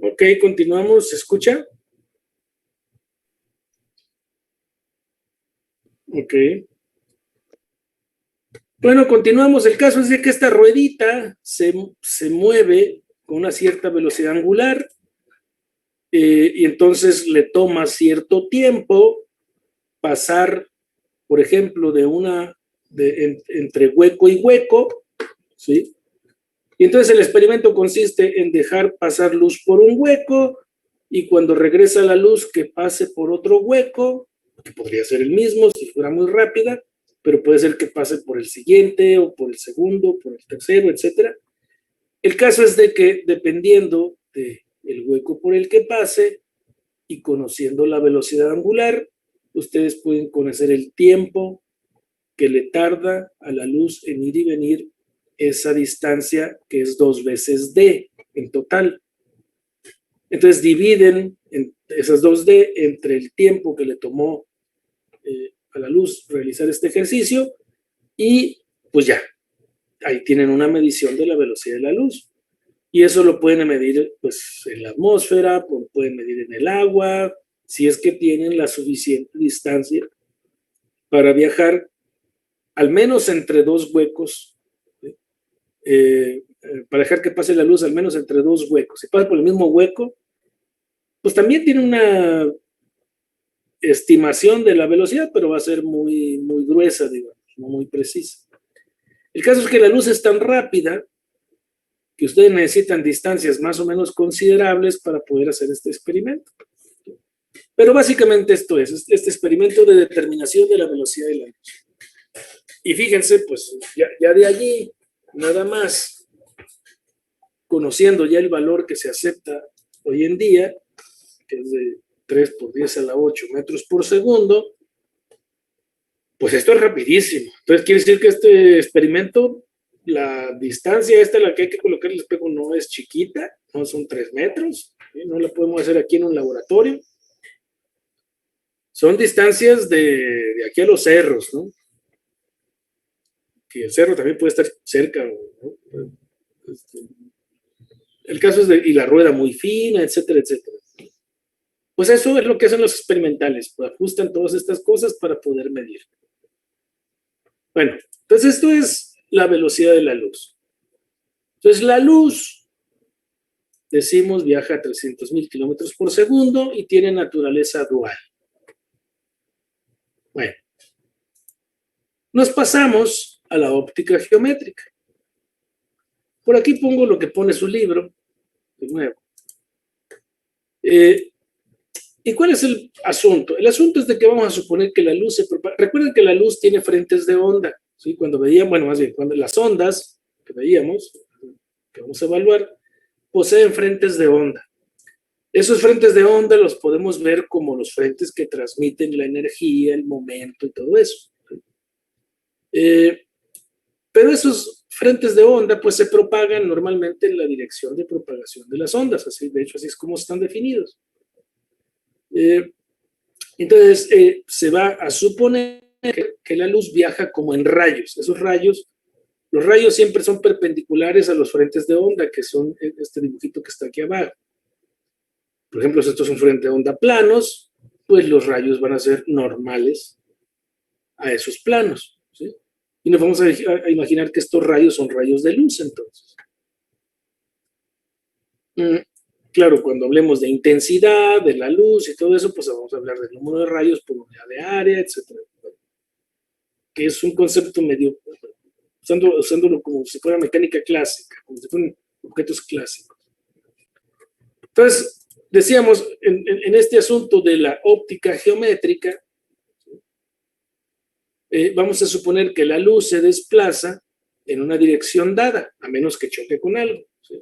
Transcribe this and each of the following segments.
Ok, continuamos. ¿Se escucha? Ok. Bueno, continuamos. El caso es de que esta ruedita se mueve con una cierta velocidad angular y entonces le toma cierto tiempo pasar, por ejemplo, entre hueco y hueco, ¿sí? Y entonces el experimento consiste en dejar pasar luz por un hueco y cuando regresa la luz que pase por otro hueco, que podría ser el mismo si fuera muy rápida, pero puede ser que pase por el siguiente o por el segundo, por el tercero, etcétera. El caso es de que dependiendo del hueco por el que pase y conociendo la velocidad angular, ustedes pueden conocer el tiempo que le tarda a la luz en ir y venir esa distancia que es 2 veces d en total. Entonces dividen esas 2d entre el tiempo que le tomó a la luz realizar este ejercicio y pues ya, ahí tienen una medición de la velocidad de la luz. Y eso lo pueden medir pues, en la atmósfera, pueden medir en el agua, si es que tienen la suficiente distancia para viajar al menos entre dos huecos, para dejar que pase la luz al menos entre dos huecos. Si pasa por el mismo hueco, pues también tiene una estimación de la velocidad, pero va a ser muy, muy gruesa, digamos, no muy precisa. El caso es que la luz es tan rápida que ustedes necesitan distancias más o menos considerables para poder hacer este experimento. Pero básicamente esto es este experimento de determinación de la velocidad de la luz. Y fíjense, pues ya de allí, nada más, conociendo ya el valor que se acepta hoy en día, que es de 3 por 10 a la 8 metros por segundo, pues esto es rapidísimo. Entonces quiere decir que este experimento, la distancia esta a la que hay que colocar el espejo no es chiquita, no son 3 metros, ¿sí? No la podemos hacer aquí en un laboratorio. Son distancias de aquí a los cerros, ¿no? Que el cerro también puede estar cerca, ¿no? El caso es y la rueda muy fina, etcétera, etcétera. Pues eso es lo que hacen los experimentales, pues ajustan todas estas cosas para poder medir. Bueno, entonces esto es la velocidad de la luz. Entonces la luz, decimos, viaja a 300,000 kilómetros por segundo y tiene naturaleza dual. Bueno, nos pasamos a la óptica geométrica. Por aquí pongo lo que pone su libro, de nuevo. ¿Y cuál es el asunto? El asunto es de que vamos a suponer que la luz se propaga. Recuerden que la luz tiene frentes de onda, ¿sí? Cuando veíamos, bueno, más bien, cuando las ondas que veíamos, que vamos a evaluar, poseen frentes de onda. Esos frentes de onda los podemos ver como los frentes que transmiten la energía, el momento y todo eso. Pero esos frentes de onda pues se propagan normalmente en la dirección de propagación de las ondas, así, de hecho así es como están definidos. Entonces se va a suponer que la luz viaja como en rayos. Esos rayos, los rayos siempre son perpendiculares a los frentes de onda, que son este dibujito que está aquí abajo. Por ejemplo, si estos son frentes de onda planos, pues los rayos van a ser normales a esos planos, ¿sí? Y nos vamos a imaginar que estos rayos son rayos de luz, entonces. Claro, cuando hablemos de intensidad, de la luz y todo eso, pues vamos a hablar del número de rayos por unidad de área, etcétera. Que es un concepto medio, usándolo como si fuera mecánica clásica, como si fueran objetos clásicos. Entonces, decíamos, en este asunto de la óptica geométrica, vamos a suponer que la luz se desplaza en una dirección dada, a menos que choque con algo, ¿sí?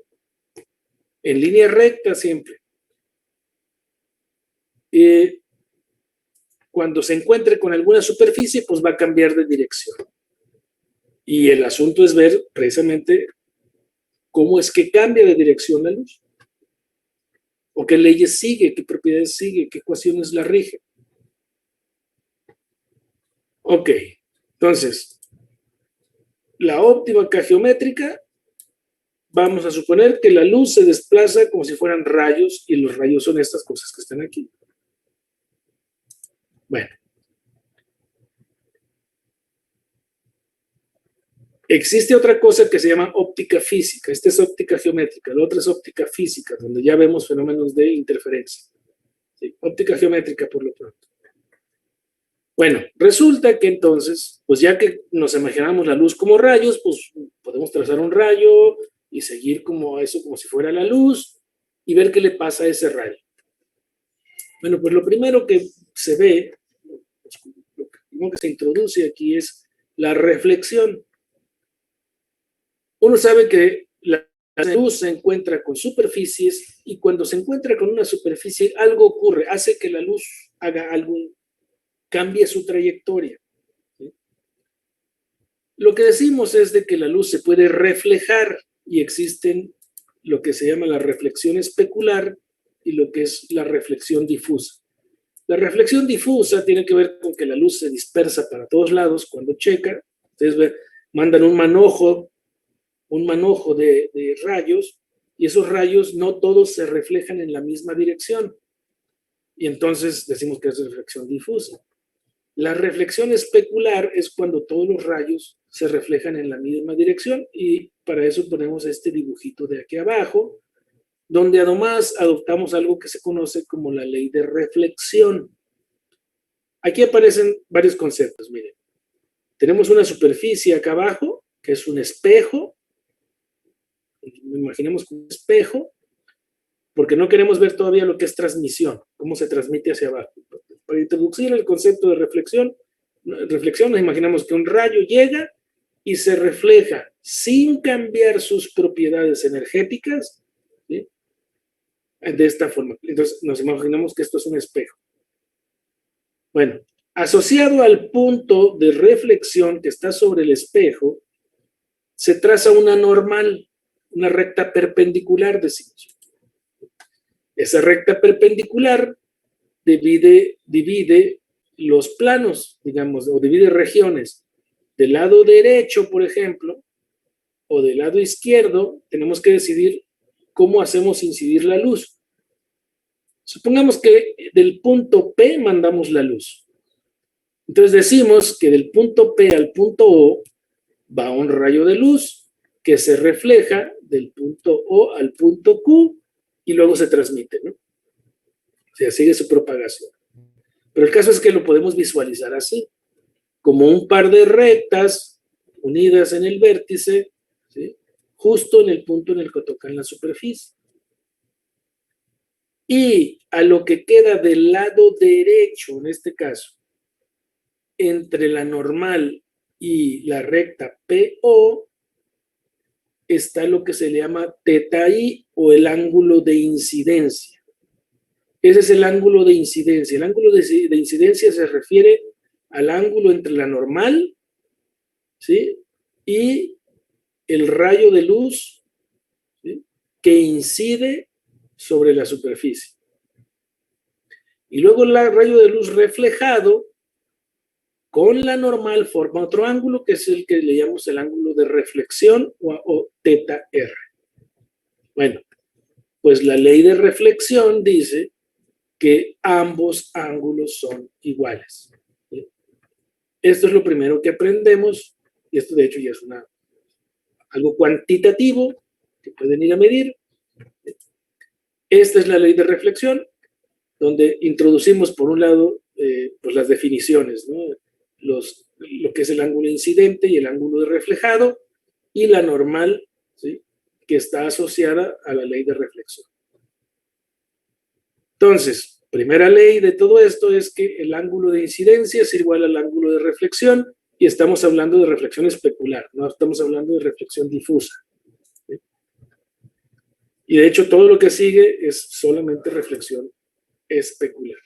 En línea recta siempre. Cuando se encuentre con alguna superficie, pues va a cambiar de dirección. Y el asunto es ver precisamente cómo es que cambia de dirección la luz. O qué leyes sigue, qué propiedades sigue, qué ecuaciones la rigen. Ok, entonces, la óptica geométrica vamos a suponer que la luz se desplaza como si fueran rayos, y los rayos son estas cosas que están aquí. Bueno. Existe otra cosa que se llama óptica física. Esta es óptica geométrica, la otra es óptica física, donde ya vemos fenómenos de interferencia. ¿Sí? Óptica geométrica por lo pronto. Bueno, resulta que entonces, pues ya que nos imaginamos la luz como rayos, pues podemos trazar un rayo y seguir como eso, como si fuera la luz, y ver qué le pasa a ese rayo. Bueno, pues lo primero que se ve, lo primero que se introduce aquí es la reflexión. Uno sabe que la luz se encuentra con superficies, y cuando se encuentra con una superficie, algo ocurre, hace que la luz haga algo, cambie su trayectoria. ¿Sí? Lo que decimos es de que la luz se puede reflejar, y existen lo que se llama la reflexión especular y lo que es la reflexión difusa. La reflexión difusa tiene que ver con que la luz se dispersa para todos lados cuando checa. Ustedes mandan un manojo de rayos, y esos rayos no todos se reflejan en la misma dirección. Y entonces decimos que es reflexión difusa. La reflexión especular es cuando todos los rayos se reflejan en la misma dirección, y para eso ponemos este dibujito de aquí abajo, donde además adoptamos algo que se conoce como la ley de reflexión. Aquí aparecen varios conceptos, miren. Tenemos una superficie acá abajo, que es un espejo. Imaginemos un espejo, porque no queremos ver todavía lo que es transmisión, cómo se transmite hacia abajo. Para introducir el concepto de reflexión, nos imaginamos que un rayo llega y se refleja sin cambiar sus propiedades energéticas, ¿sí? De esta forma. Entonces nos imaginamos que esto es un espejo. Bueno, asociado al punto de reflexión que está sobre el espejo, se traza una normal, una recta perpendicular, decimos. Esa recta perpendicular divide los planos, digamos, o divide regiones. Del lado derecho, por ejemplo, o del lado izquierdo, tenemos que decidir cómo hacemos incidir la luz. Supongamos que del punto P mandamos la luz. Entonces decimos que del punto P al punto O va un rayo de luz que se refleja del punto O al punto Q y luego se transmite, ¿no? O sea, sigue su propagación. Pero el caso es que lo podemos visualizar así, como un par de rectas unidas en el vértice, ¿sí? Justo en el punto en el que tocan la superficie. Y a lo que queda del lado derecho, en este caso, entre la normal y la recta PO, está lo que se le llama teta I, o el ángulo de incidencia. Ese es el ángulo de incidencia. El ángulo de incidencia se refiere al ángulo entre la normal, ¿sí? Y el rayo de luz, ¿sí? Que incide sobre la superficie. Y luego el rayo de luz reflejado con la normal forma otro ángulo, que es el que le llamamos el ángulo de reflexión, o teta R. Bueno, pues la ley de reflexión dice que ambos ángulos son iguales. ¿Sí? Esto es lo primero que aprendemos, y esto de hecho ya es algo cuantitativo que pueden ir a medir. Esta es la ley de reflexión, donde introducimos por un lado pues las definiciones, ¿no? Lo que es el ángulo incidente y el ángulo de reflejado, y la normal, ¿sí? Que está asociada a la ley de reflexión. Entonces, primera ley de todo esto es que el ángulo de incidencia es igual al ángulo de reflexión, y estamos hablando de reflexión especular, no estamos hablando de reflexión difusa. ¿Sí? Y de hecho todo lo que sigue es solamente reflexión especular.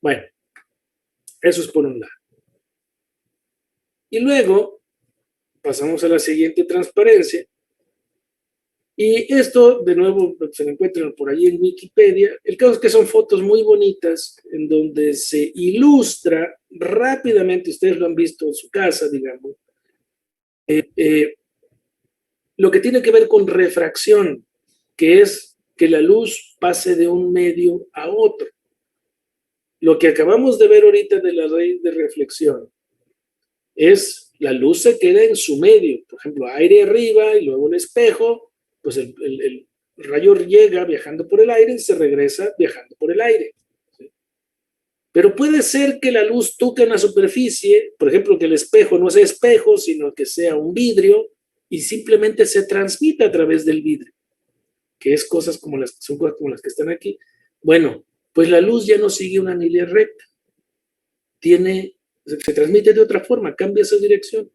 Bueno, eso es por un lado. Y luego pasamos a la siguiente transparencia. Y esto, de nuevo, se lo encuentran por ahí en Wikipedia. El caso es que son fotos muy bonitas en donde se ilustra rápidamente, ustedes lo han visto en su casa, digamos, lo que tiene que ver con refracción, que es que la luz pase de un medio a otro. Lo que acabamos de ver ahorita de la ley de reflexión es la luz se queda en su medio, por ejemplo, aire arriba y luego el espejo, pues el rayo llega viajando por el aire y se regresa viajando por el aire. ¿Sí? Pero puede ser que la luz toque una superficie, por ejemplo, que el espejo no sea espejo, sino que sea un vidrio y simplemente se transmita a través del vidrio, que es son cosas como las que están aquí. Bueno, pues la luz ya no sigue una línea recta, se transmite de otra forma, cambia su dirección.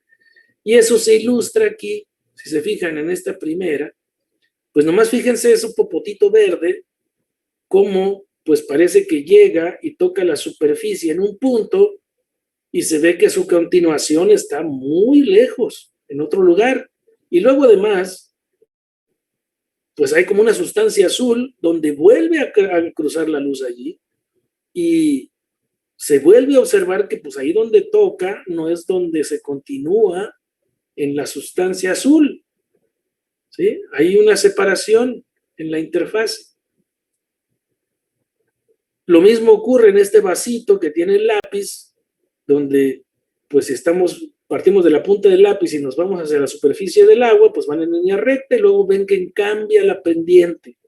Y eso se ilustra aquí, si se fijan en esta primera, pues nomás fíjense ese popotito verde, cómo pues parece que llega y toca la superficie en un punto y se ve que su continuación está muy lejos, en otro lugar. Y luego además, pues hay como una sustancia azul donde vuelve a cruzar la luz allí y se vuelve a observar que pues ahí donde toca no es donde se continúa en la sustancia azul, ¿sí? Hay una separación en la interfaz. Lo mismo ocurre en este vasito que tiene el lápiz, donde pues si partimos de la punta del lápiz y nos vamos hacia la superficie del agua, pues van en línea recta y luego ven que cambia la pendiente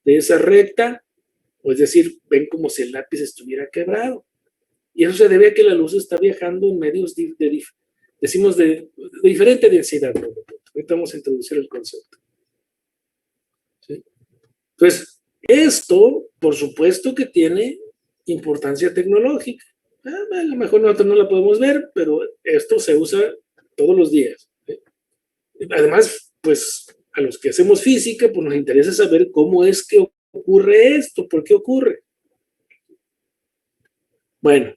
de esa recta, o es decir, ven como si el lápiz estuviera quebrado. Y eso se debe a que la luz está viajando en medios decimos de diferente densidad. Ahorita vamos a introducir el concepto. ¿Sí? Entonces, esto, por supuesto que tiene importancia tecnológica. A lo mejor nosotros no la podemos ver, pero esto se usa todos los días. ¿Sí? Además, pues a los que hacemos física, pues nos interesa saber cómo es que ocurre esto, por qué ocurre. Bueno,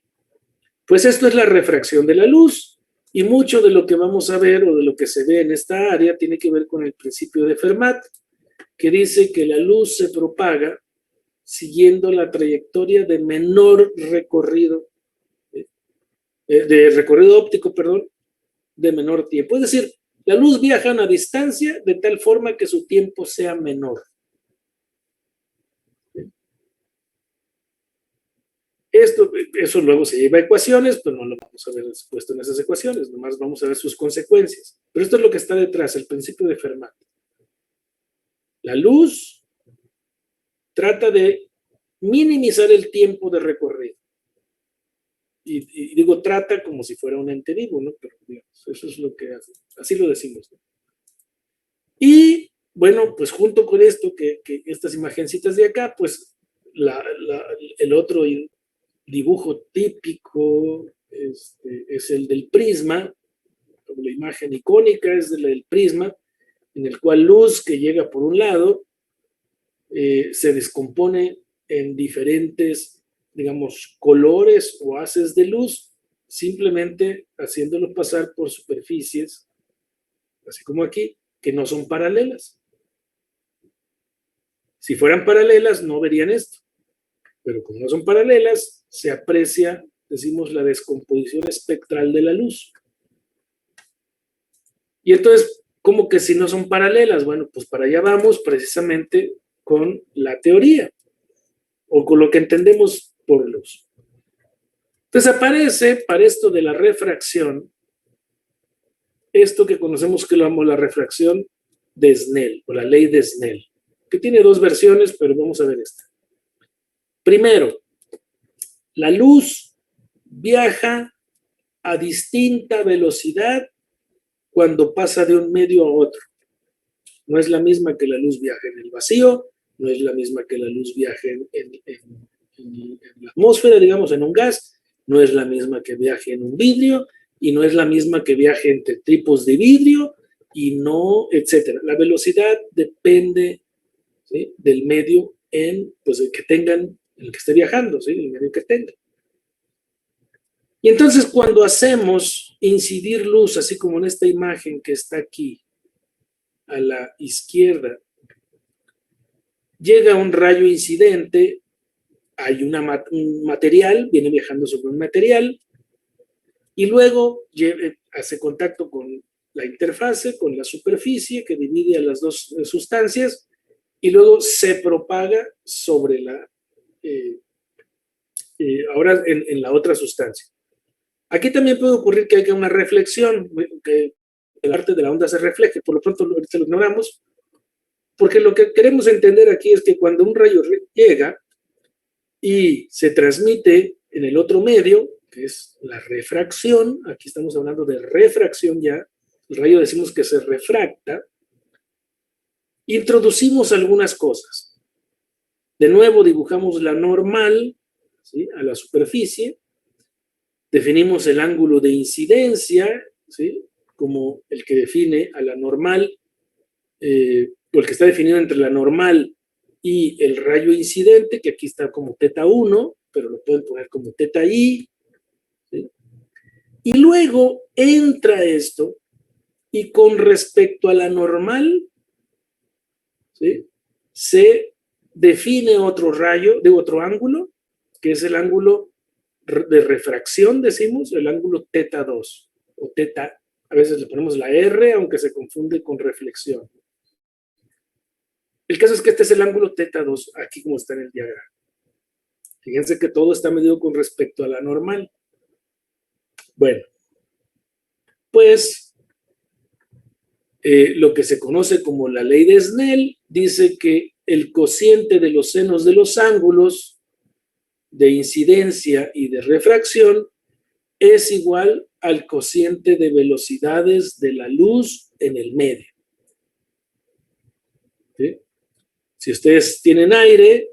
pues esto es la refracción de la luz y mucho de lo que vamos a ver o de lo que se ve en esta área tiene que ver con el principio de Fermat, que dice que la luz se propaga siguiendo la trayectoria de menor recorrido, de recorrido óptico, perdón, de menor tiempo. Es decir, la luz viaja a una distancia de tal forma que su tiempo sea menor. Eso luego se lleva a ecuaciones, pero no lo vamos a ver expuesto en esas ecuaciones, nomás vamos a ver sus consecuencias. Pero esto es lo que está detrás, el principio de Fermat. La luz trata de minimizar el tiempo de recorrido. Y digo trata como si fuera un ente vivo, ¿no? Pero digamos, eso es lo que hace. Así lo decimos, ¿no? Y bueno, pues junto con esto, que estas imagencitas de acá, pues el otro dibujo típico es el del prisma, la imagen icónica es del prisma, en el cual luz que llega por un lado se descompone en diferentes, digamos, colores o haces de luz, simplemente haciéndolo pasar por superficies, así como aquí, que no son paralelas. Si fueran paralelas, no verían esto, pero como no son paralelas, se aprecia, decimos, la descomposición espectral de la luz. Y entonces, ¿cómo que si no son paralelas? Bueno, pues para allá vamos precisamente con la teoría, o con lo que entendemos por luz. Entonces aparece, para esto de la refracción, esto que conocemos que lo llamamos la refracción de Snell, o la ley de Snell, que tiene dos versiones, pero vamos a ver esta. Primero, la luz viaja a distinta velocidad cuando pasa de un medio a otro. No es la misma que la luz viaje en el vacío, no es la misma que la luz viaje en la atmósfera, digamos, en un gas, no es la misma que viaje en un vidrio, y no es la misma que viaje entre tipos de vidrio, y no, etcétera. La velocidad depende, ¿sí?, del medio pues, el que tengan, el que esté viajando, ¿sí?, el medio que tenga. Y entonces cuando hacemos incidir luz, así como en esta imagen que está aquí, a la izquierda, llega un rayo incidente, hay un material, viene viajando sobre un material, y luego hace contacto con la interfase con la superficie que divide a las dos sustancias y luego se propaga sobre la, ahora en la otra sustancia. Aquí también puede ocurrir que haya una reflexión, que el arte de la onda se refleje, por lo pronto ahorita lo ignoramos, porque lo que queremos entender aquí es que cuando un rayo llega y se transmite en el otro medio, que es la refracción, aquí estamos hablando de refracción ya, el rayo decimos que se refracta, introducimos algunas cosas. De nuevo dibujamos la normal, ¿sí?, a la superficie, definimos el ángulo de incidencia, ¿sí?, como el que define a la normal, o el que está definido entre la normal y el rayo incidente, que aquí está como θ1, pero lo pueden poner como θi, ¿sí? Y luego entra esto, y con respecto a la normal, ¿sí?, se define otro rayo, de otro ángulo, que es el ángulo de refracción, decimos, el ángulo θ2, o θ, a veces le ponemos la R, aunque se confunde con reflexión. El caso es que este es el ángulo θ2, aquí como está en el diagrama. Fíjense que todo está medido con respecto a la normal. Bueno, pues lo que se conoce como la ley de Snell dice que el cociente de los senos de los ángulos de incidencia y de refracción es igual al cociente de velocidades de la luz en el medio. ¿Sí? Si ustedes tienen aire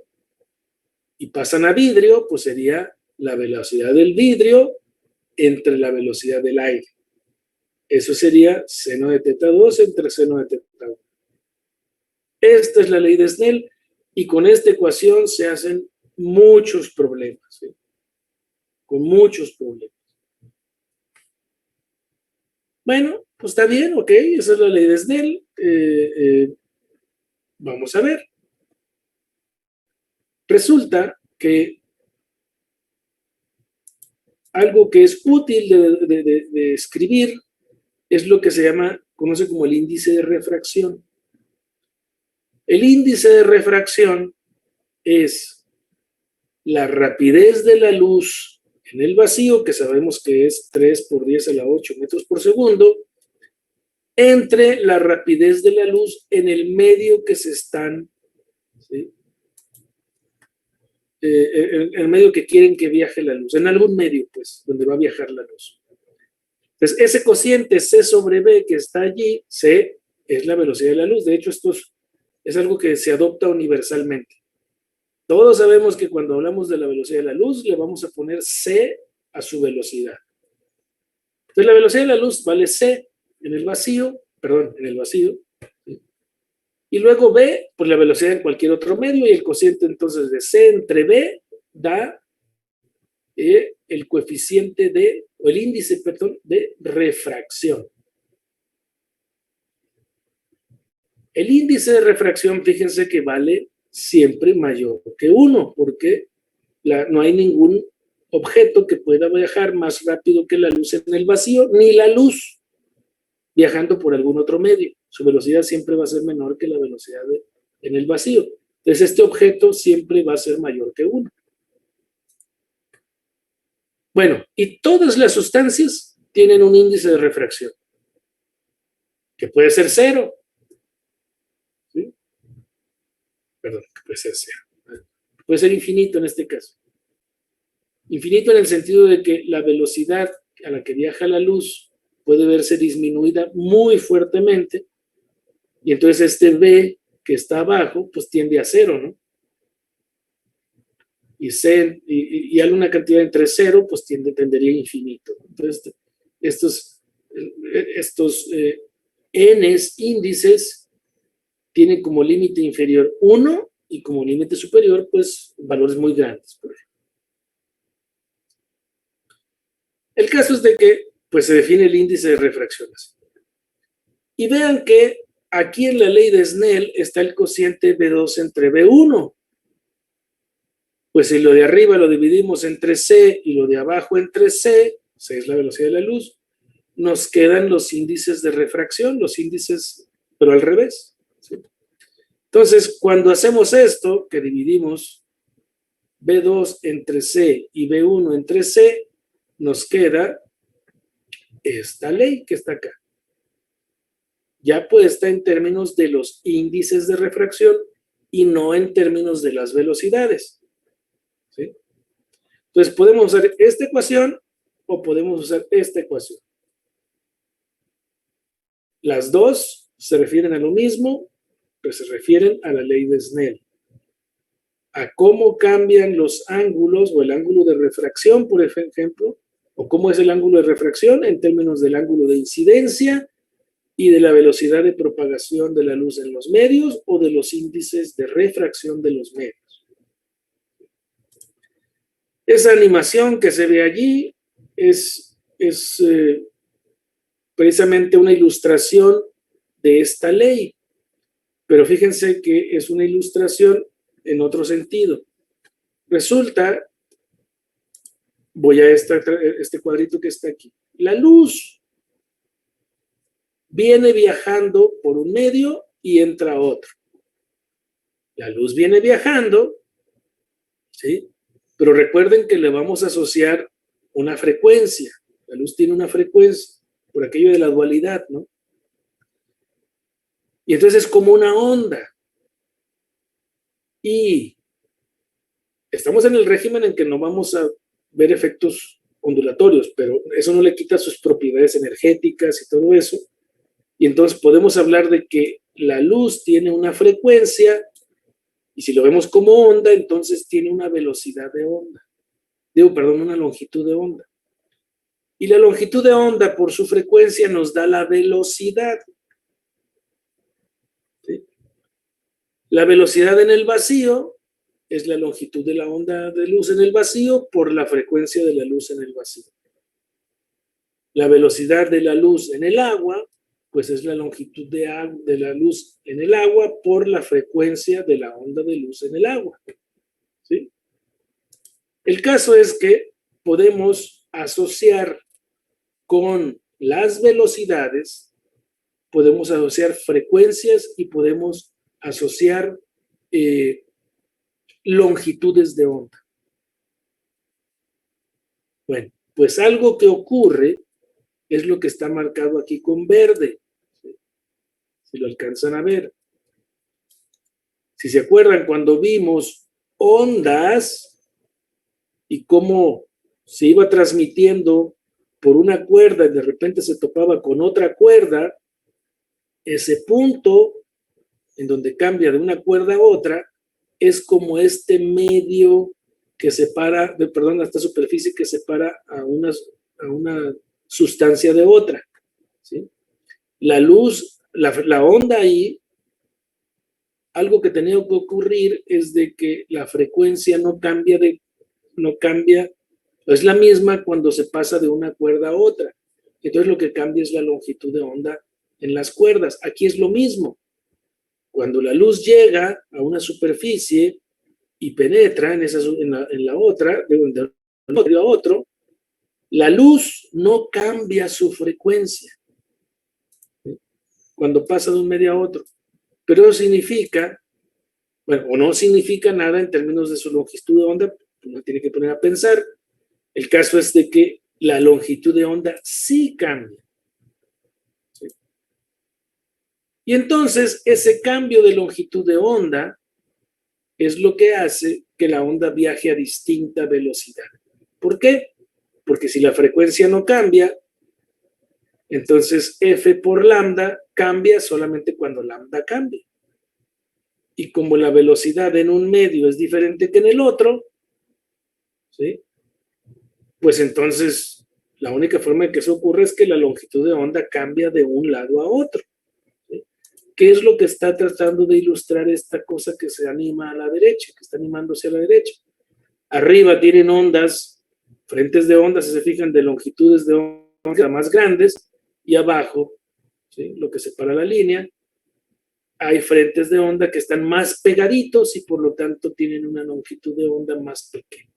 y pasan a vidrio, pues sería la velocidad del vidrio entre la velocidad del aire. Eso sería seno de θ2 entre seno de θ1. Esta es la ley de Snell y con esta ecuación se hacen muchos problemas, ¿sí? Con muchos problemas. Bueno, pues está bien, ok, esa es la ley de Snell. Vamos a ver. Resulta que algo que es útil de escribir es lo que se conoce como el índice de refracción. El índice de refracción es la rapidez de la luz en el vacío, que sabemos que es 3 por 10 a la 8 metros por segundo, entre la rapidez de la luz en el medio que se están, ¿sí?, el medio que quieren que viaje la luz, en algún medio, pues, donde va a viajar la luz. Entonces, ese cociente C sobre B que está allí, C es la velocidad de la luz. De hecho, esto es algo que se adopta universalmente. Todos sabemos que cuando hablamos de la velocidad de la luz, le vamos a poner C a su velocidad. Entonces, la velocidad de la luz vale C en el vacío, ¿sí? Y luego B, pues la velocidad en cualquier otro medio, y el cociente entonces de C entre B da el coeficiente o el índice, perdón, de refracción. El índice de refracción, fíjense que vale siempre mayor que 1, porque no hay ningún objeto que pueda viajar más rápido que la luz en el vacío, ni la luz viajando por algún otro medio. Su velocidad siempre va a ser menor que la velocidad en el vacío. Entonces, este objeto siempre va a ser mayor que 1. Bueno, y todas las sustancias tienen un índice de refracción, que puede ser 0. ¿Sí? Perdón, que puede ser 0. Puede ser infinito en este caso. Infinito en el sentido de que la velocidad a la que viaja la luz puede verse disminuida muy fuertemente, y entonces este B que está abajo, pues tiende a 0, ¿no? Y C, y alguna cantidad entre 0, pues tendería a infinito. Entonces, estos N's índices tienen como límite inferior 1 y como límite superior, pues, valores muy grandes, por ejemplo. El caso es de que, pues, se define el índice de refracción así. Y vean que aquí en la ley de Snell está el cociente B2 entre B1. Pues si lo de arriba lo dividimos entre C y lo de abajo entre C, C es la velocidad de la luz, nos quedan los índices de refracción, los índices, pero al revés. ¿Sí? Entonces, cuando hacemos esto, que dividimos B2 entre C y B1 entre C, nos queda esta ley que está acá. Ya puesta en términos de los índices de refracción y no en términos de las velocidades. ¿Sí? Entonces, podemos usar esta ecuación o podemos usar esta ecuación. Las dos se refieren a lo mismo, pero se refieren a la ley de Snell. A cómo cambian los ángulos o el ángulo de refracción, por ejemplo, o cómo es el ángulo de refracción en términos del ángulo de incidencia y de la velocidad de propagación de la luz en los medios o de los índices de refracción de los medios. Esa animación que se ve allí es precisamente una ilustración de esta ley, pero fíjense que es una ilustración en otro sentido. Resulta, voy a este cuadrito que está aquí. La luz viene viajando por un medio y entra a otro. La luz viene viajando, ¿sí? Pero recuerden que le vamos a asociar una frecuencia. La luz tiene una frecuencia, por aquello de la dualidad, ¿no? Y entonces es como una onda. Y estamos en el régimen en que no vamos a ver efectos ondulatorios, pero eso no le quita sus propiedades energéticas y todo eso. Y entonces podemos hablar de que la luz tiene una frecuencia, y si lo vemos como onda, entonces tiene una velocidad de onda. Una longitud de onda. Y la longitud de onda por su frecuencia nos da la velocidad. ¿Sí? La velocidad en el vacío es la longitud de la onda de luz en el vacío por la frecuencia de la luz en el vacío. La velocidad de la luz en el agua, pues es la longitud de la luz en el agua por la frecuencia de la onda de luz en el agua. ¿Sí? El caso es que podemos asociar con las velocidades, podemos asociar frecuencias y podemos asociar longitudes de onda. Bueno, pues algo que ocurre es lo que está marcado aquí con verde. Si lo alcanzan a ver. Si se acuerdan, cuando vimos ondas y cómo se iba transmitiendo por una cuerda y de repente se topaba con otra cuerda, ese punto en donde cambia de una cuerda a otra es como este medio que separa, esta superficie que separa a una sustancia de otra. ¿Sí? La luz, la onda ahí, algo que tenía que ocurrir es de que la frecuencia no cambia, es la misma cuando se pasa de una cuerda a otra. Entonces lo que cambia es la longitud de onda en las cuerdas. Aquí es lo mismo. Cuando la luz llega a una superficie y penetra en la otra, de un medio a otro, la luz no cambia su frecuencia cuando pasa de un medio a otro. Pero eso significa, bueno, o no significa nada en términos de su longitud de onda, uno tiene que poner a pensar. El caso es de que la longitud de onda sí cambia. ¿Sí? Y entonces ese cambio de longitud de onda es lo que hace que la onda viaje a distinta velocidad. ¿Por qué? Porque si la frecuencia no cambia, entonces F por lambda cambia solamente cuando lambda cambia. Y como la velocidad en un medio es diferente que en el otro, ¿sí? Pues entonces la única forma de que eso ocurra es que la longitud de onda cambia de un lado a otro. ¿Sí? ¿Qué es lo que está tratando de ilustrar esta cosa que se anima a la derecha, que está animándose a la derecha? Arriba tienen ondas, frentes de ondas, si se fijan, de longitudes de onda más grandes, y abajo, ¿sí? Lo que separa la línea, hay frentes de onda que están más pegaditos y por lo tanto tienen una longitud de onda más pequeña.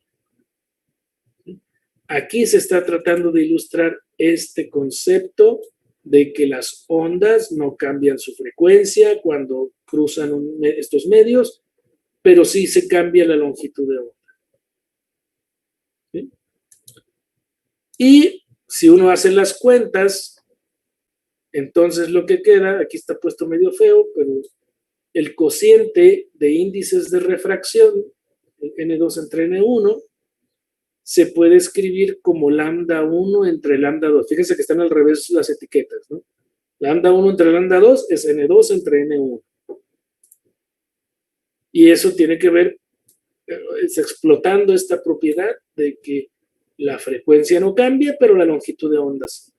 Aquí se está tratando de ilustrar este concepto de que las ondas no cambian su frecuencia cuando cruzan estos medios, pero sí se cambia la longitud de onda. ¿Sí? Y si uno hace las cuentas, entonces lo que queda, aquí está puesto medio feo, pero el cociente de índices de refracción, N2 entre N1, se puede escribir como lambda 1 entre lambda 2. Fíjense que están al revés las etiquetas, ¿no? Lambda 1 entre lambda 2 es N2 entre N1. Y eso tiene que ver, es explotando esta propiedad de que la frecuencia no cambia, pero la longitud de ondas.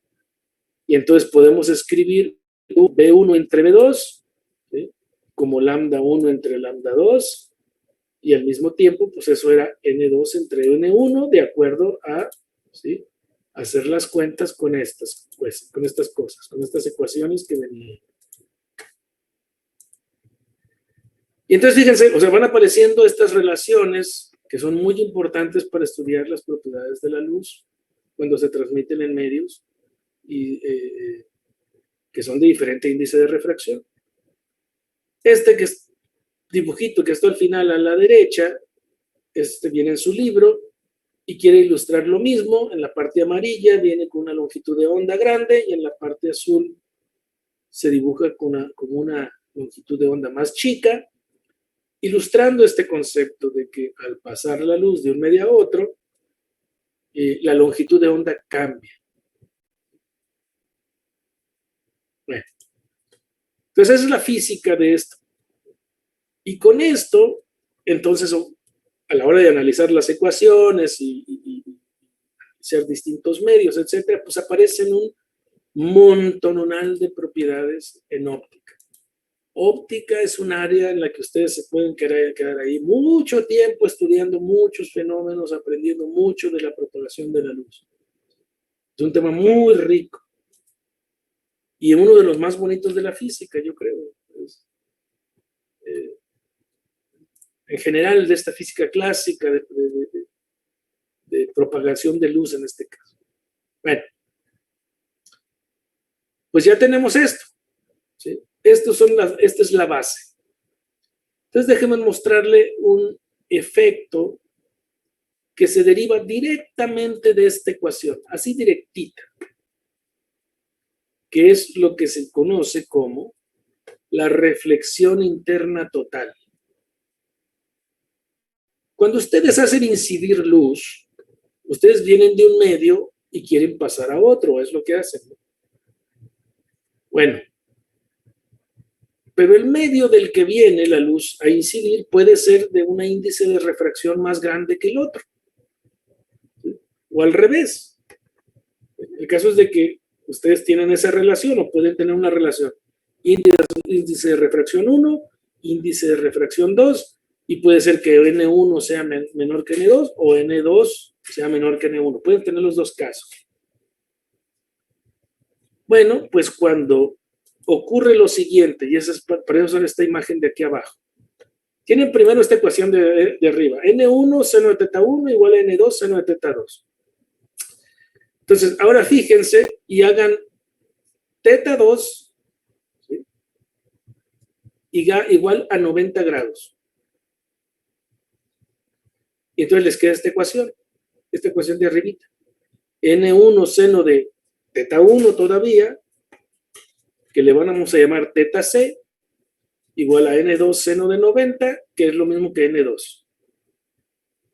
Y entonces podemos escribir B1 entre B2, ¿sí? Como lambda 1 entre lambda 2, y al mismo tiempo, pues eso era N2 entre N1, de acuerdo a, ¿sí?, hacer las cuentas con estas, pues, con estas cosas, con estas ecuaciones que venían. Y entonces fíjense, o sea, van apareciendo estas relaciones que son muy importantes para estudiar las propiedades de la luz cuando se transmiten en medios y que son de diferente índice de refracción. Este que es dibujito que está al final a la derecha, viene en su libro y quiere ilustrar lo mismo. En la parte amarilla viene con una longitud de onda grande y en la parte azul se dibuja como una longitud de onda más chica, ilustrando este concepto de que al pasar la luz de un medio a otro, la longitud de onda cambia. Bueno, entonces esa es la física de esto. Y con esto, entonces, a la hora de analizar las ecuaciones y hacer distintos medios, etcétera, pues aparecen un montonal de propiedades en óptica. Óptica es un área en la que ustedes se pueden quedar ahí mucho tiempo estudiando muchos fenómenos, aprendiendo mucho de la propagación de la luz. Es un tema muy rico y uno de los más bonitos de la física, yo creo. En general, de esta física clásica, de propagación de luz en este caso. Bueno, pues ya tenemos esto, ¿sí? Esta es la base. Entonces déjenme mostrarle un efecto que se deriva directamente de esta ecuación, así directita, que es lo que se conoce como la reflexión interna total. Cuando ustedes hacen incidir luz, ustedes vienen de un medio y quieren pasar a otro, es lo que hacen. Bueno, pero el medio del que viene la luz a incidir puede ser de un índice de refracción más grande que el otro, ¿sí? O al revés. El caso es de que ustedes tienen esa relación o pueden tener una relación índice de refracción 1, índice de refracción 2, y puede ser que N1 sea menor que N2 o N2 sea menor que N1. Pueden tener los dos casos. Bueno, pues cuando ocurre lo siguiente, y esa es para eso son esta imagen de aquí abajo. Tienen primero esta ecuación de arriba. N1 seno de teta 1 igual a N2 seno de teta 2. Entonces, ahora fíjense y hagan teta 2, ¿sí?, igual a 90 grados. Y entonces les queda esta ecuación de arribita. N1 seno de teta 1 todavía, que le vamos a llamar teta C, igual a N2 seno de 90, que es lo mismo que N2.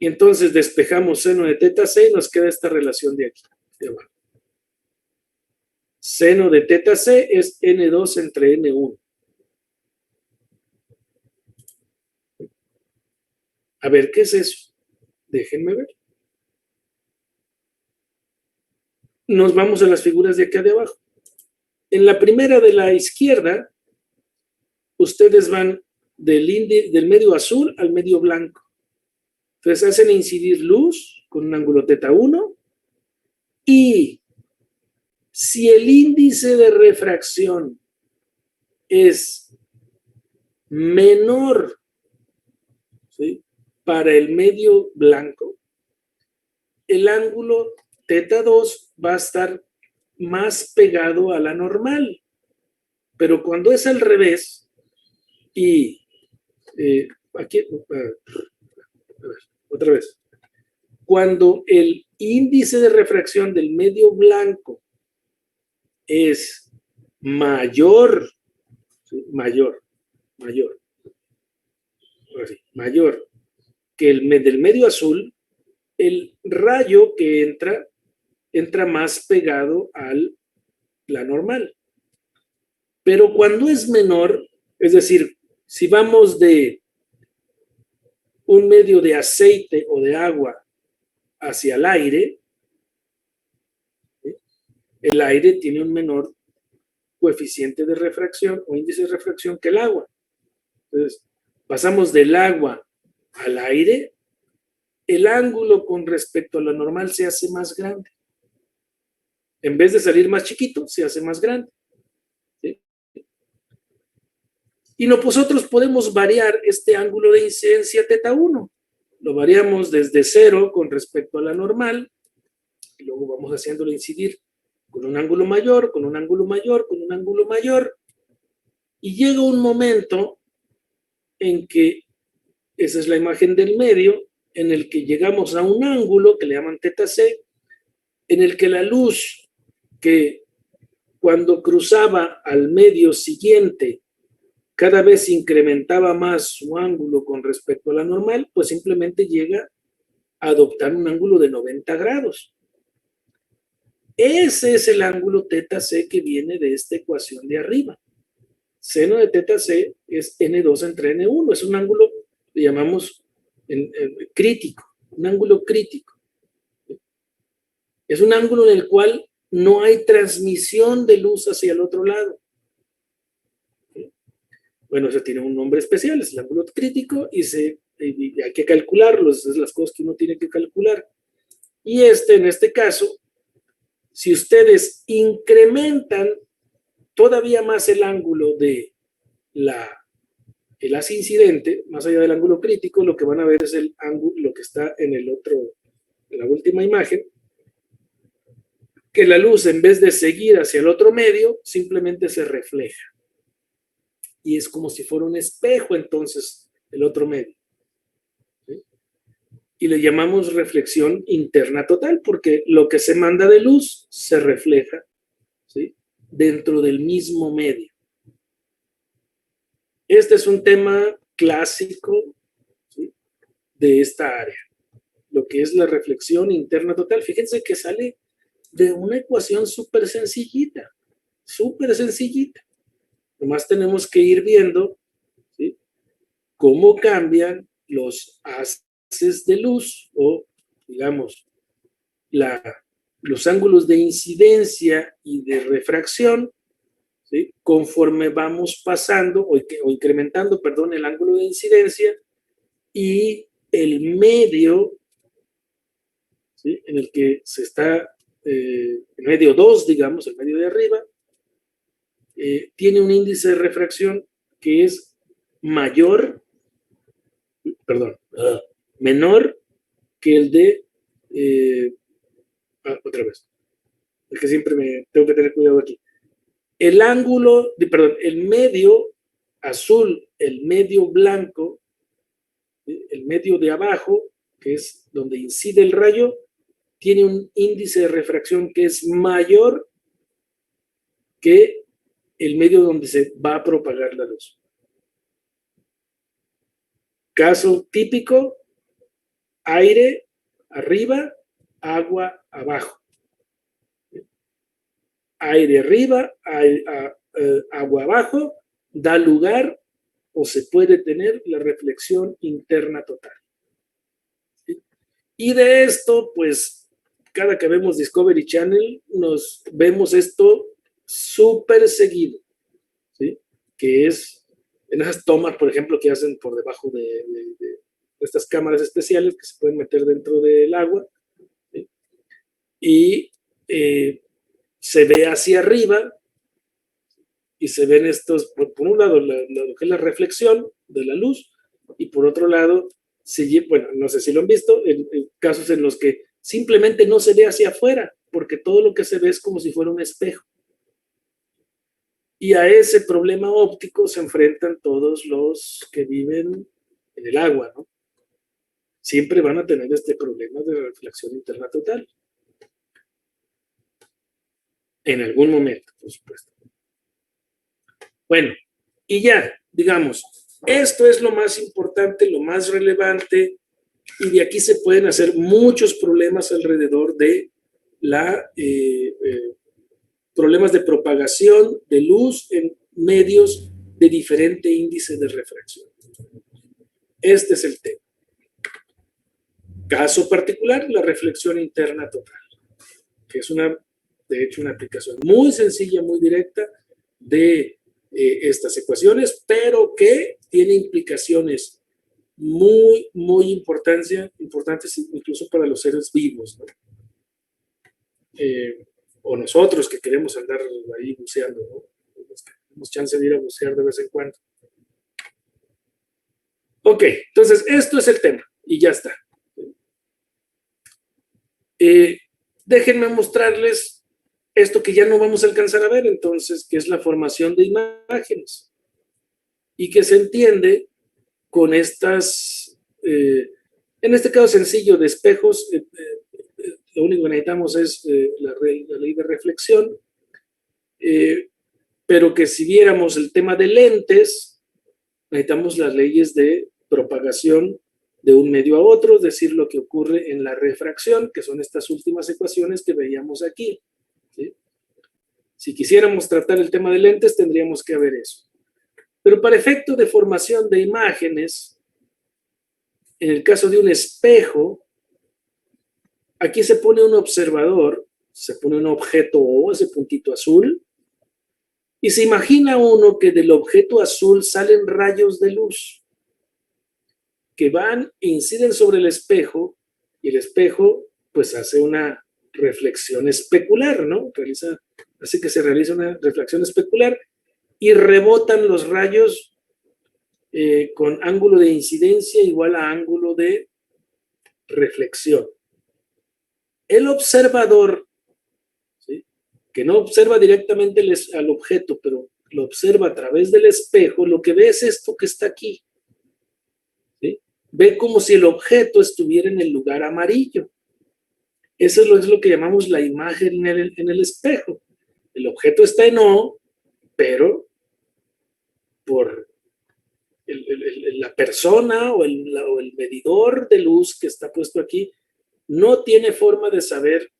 Y entonces despejamos seno de teta C y nos queda esta relación de aquí, de abajo. Seno de teta C es N2 entre N1. A ver, ¿qué es eso? Déjenme ver. Nos vamos a las figuras de acá de abajo. En la primera de la izquierda, ustedes van del medio azul al medio blanco. Entonces hacen incidir luz con un ángulo teta 1 y si el índice de refracción es menor, ¿sí?, para el medio blanco, el ángulo teta 2 va a estar más pegado a la normal. Pero cuando es al revés, y aquí, otra vez, cuando el índice de refracción del medio blanco es mayor, ¿sí? mayor que el del medio azul, el rayo que entra más pegado a la normal. Pero cuando es menor, es decir, si vamos de un medio de aceite o de agua hacia el aire, ¿sí? El aire tiene un menor coeficiente de refracción o índice de refracción que el agua. Entonces, pasamos del agua al aire, el ángulo con respecto a lo normal se hace más grande. En vez de salir más chiquito, se hace más grande. ¿Sí? Y nosotros podemos variar este ángulo de incidencia θ1. Lo variamos desde 0 con respecto a la normal, y luego vamos haciéndolo incidir con un ángulo mayor, con un ángulo mayor, con un ángulo mayor, y llega un momento en que, esa es la imagen del medio, en el que llegamos a un ángulo que le llaman θc, en el que la luz que cuando cruzaba al medio siguiente cada vez incrementaba más su ángulo con respecto a la normal, pues simplemente llega a adoptar un ángulo de 90 grados. Ese es el ángulo θc que viene de esta ecuación de arriba. Seno de θc es n2 entre n1, es un ángulo, le llamamos crítico, un ángulo crítico. Es un ángulo en el cual no hay transmisión de luz hacia el otro lado. Bueno, eso tiene un nombre especial, es el ángulo crítico, y hay que calcularlo, esas son las cosas que uno tiene que calcular. Y en este caso, si ustedes incrementan todavía más el ángulo de el haz incidente, más allá del ángulo crítico, lo que van a ver es el ángulo, lo que está en la última imagen, que la luz, en vez de seguir hacia el otro medio, simplemente se refleja. Y es como si fuera un espejo, entonces, el otro medio. ¿Sí? Y le llamamos reflexión interna total, porque lo que se manda de luz se refleja, ¿sí?, dentro del mismo medio. Este es un tema clásico, ¿sí?, de esta área, lo que es la reflexión interna total. Fíjense que sale de una ecuación súper sencillita, súper sencillita. Nomás tenemos que ir viendo, ¿sí?, cómo cambian los haces de luz, o digamos, los ángulos de incidencia y de refracción, ¿sí?, conforme vamos pasando o incrementando, perdón, el ángulo de incidencia y el medio, ¿sí?, en el que se está, el medio 2, digamos, el medio de arriba, tiene un índice de refracción que es menor que el de, otra vez, es que siempre tengo que tener cuidado aquí. El ángulo, el medio azul, el medio blanco, el medio de abajo, que es donde incide el rayo, tiene un índice de refracción que es mayor que el medio donde se va a propagar la luz. Caso típico: aire arriba, agua abajo. Aire arriba, agua abajo, da lugar o se puede tener la reflexión interna total. ¿Sí? Y de esto, pues, cada que vemos Discovery Channel, nos vemos esto súper seguido, ¿sí?, que es en esas tomas, por ejemplo, que hacen por debajo de estas cámaras especiales que se pueden meter dentro del agua, ¿sí?, y se ve hacia arriba y se ven estos, por un lado, lo que es la reflexión de la luz, y por otro lado, bueno, no sé si lo han visto, en casos en los que simplemente no se ve hacia afuera, porque todo lo que se ve es como si fuera un espejo. Y a ese problema óptico se enfrentan todos los que viven en el agua, ¿no? Siempre van a tener este problema de reflexión interna total. En algún momento, por supuesto. Bueno, y ya, digamos, esto es lo más importante, lo más relevante, y de aquí se pueden hacer muchos problemas alrededor de problemas de propagación de luz en medios de diferente índice de refracción. Este es el tema. Caso particular, la reflexión interna total, que es de hecho una aplicación muy sencilla, muy directa de estas ecuaciones, pero que tiene implicaciones muy, muy importantes incluso para los seres vivos, ¿no? O nosotros que queremos andar ahí buceando, ¿no? Tenemos chance de ir a bucear de vez en cuando. Ok, entonces esto es el tema y ya está. Déjenme mostrarles esto que ya no vamos a alcanzar a ver entonces, que es la formación de imágenes y que se entiende con estas, en este caso sencillo de espejos, lo único que necesitamos es la ley de reflexión, pero que si viéramos el tema de lentes, necesitamos las leyes de propagación de un medio a otro, es decir, lo que ocurre en la refracción, que son estas últimas ecuaciones que veíamos aquí, ¿sí? Si quisiéramos tratar el tema de lentes, tendríamos que ver eso. Pero para efecto de formación de imágenes, en el caso de un espejo, aquí se pone un observador, se pone un objeto O, ese puntito azul, y se imagina uno que del objeto azul salen rayos de luz que van e inciden sobre el espejo, y el espejo pues hace una reflexión especular, ¿no? Así que se realiza una reflexión especular y rebotan los rayos con ángulo de incidencia igual a ángulo de reflexión. El observador, ¿sí?, que no observa directamente al objeto, pero lo observa a través del espejo, lo que ve es esto que está aquí. ¿Sí? Ve como si el objeto estuviera en el lugar amarillo. Eso es lo que llamamos la imagen en el espejo. El objeto está en O, pero por la persona o el medidor de luz que está puesto aquí no tiene forma de saber,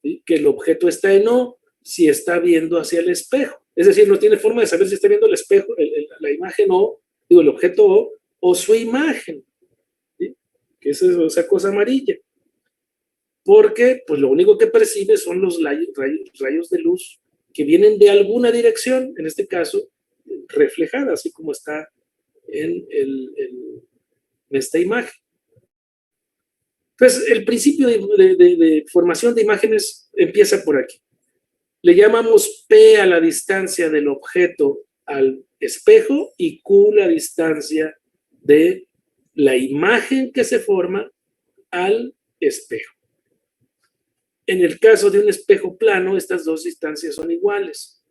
¿sí?, que el objeto está en O si está viendo hacia el espejo. Es decir, no tiene forma de saber si está viendo el espejo, la imagen O, digo, el objeto o su imagen, ¿sí?, que es esa cosa amarilla. Porque pues lo único que percibe son los rayos de luz que vienen de alguna dirección, en este caso reflejada, así como está en esta imagen. Entonces, el principio de formación de imágenes empieza por aquí. Le llamamos P a la distancia del objeto al espejo y Q la distancia de la imagen que se forma al espejo. En el caso de un espejo plano, estas dos distancias son iguales,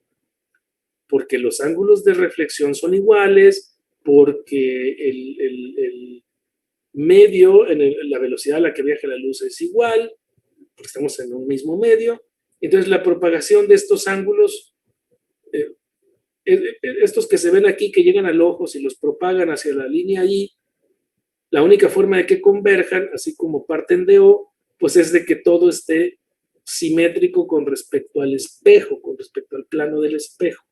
porque los ángulos de reflexión son iguales, porque el medio, la velocidad a la que viaja la luz es igual, porque estamos en un mismo medio. Entonces la propagación de estos ángulos, estos que se ven aquí, que llegan al ojo, si los propagan hacia la línea I, la única forma de que converjan, así como parten de O, pues es de que todo esté simétrico con respecto al espejo, con respecto al plano del espejo.